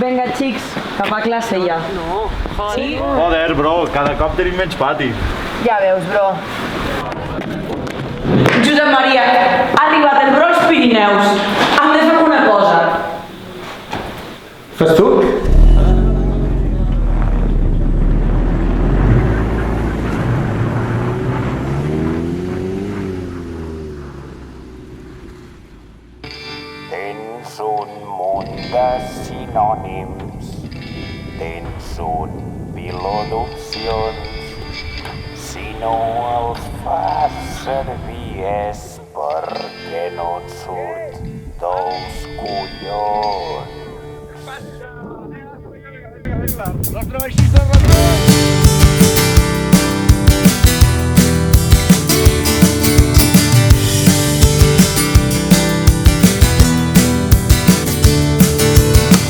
Vinga, xics, cap a classe ja. Joder, bro, cada cop tenim menys pati. Ja veus, bro. Josep Maria, ha arribat el bro als Pirineus. Hem de fer alguna cosa. Fas tu? Tens un munt de sinònims, tens un piló d'opcions. Si no els fas servir és perquè no et surt dels collons.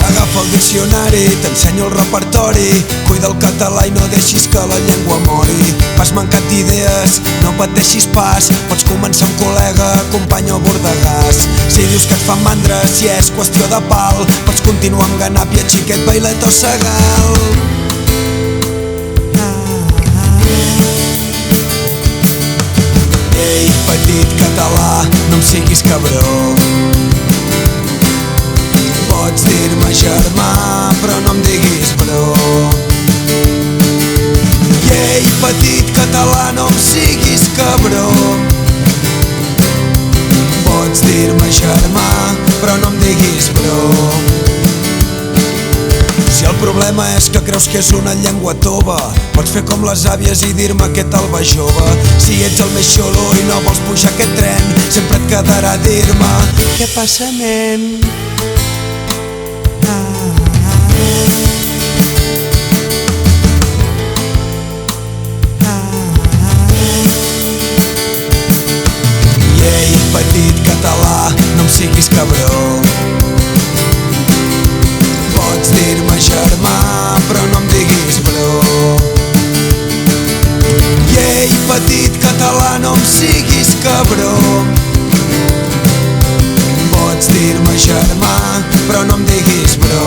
Agafa el diccionari, t'ensenyo el repertori. Cuida el català i no deixis que la llengua mori. Has mancat d'idees, no pateixis pas. Pots començar un col·lega, company o bordegàs. Si dius que et fan mandra, si és qüestió de pal, pots continuar amb ganàpia, xiquet, bailet o segal. Ei, petit català, no em siguis cabró. Pots dir-me germà, però no em diguis bro. Ei, petit català, no em siguis cabró. Pots dir-me germà, però no em diguis bro. Si el problema és que creus que és una llengua tova, pots fer com les àvies i dir-me què tal va jove. Si ets el més xolo i no vols pujar aquest tren, sempre et quedarà dir-me què passa, nen? Ei, petit català, no em siguis cabró. Pots dir-me germà, però no em diguis bro. Ei, petit català, no em siguis cabró. Pots dir-me germà, però no em diguis bro.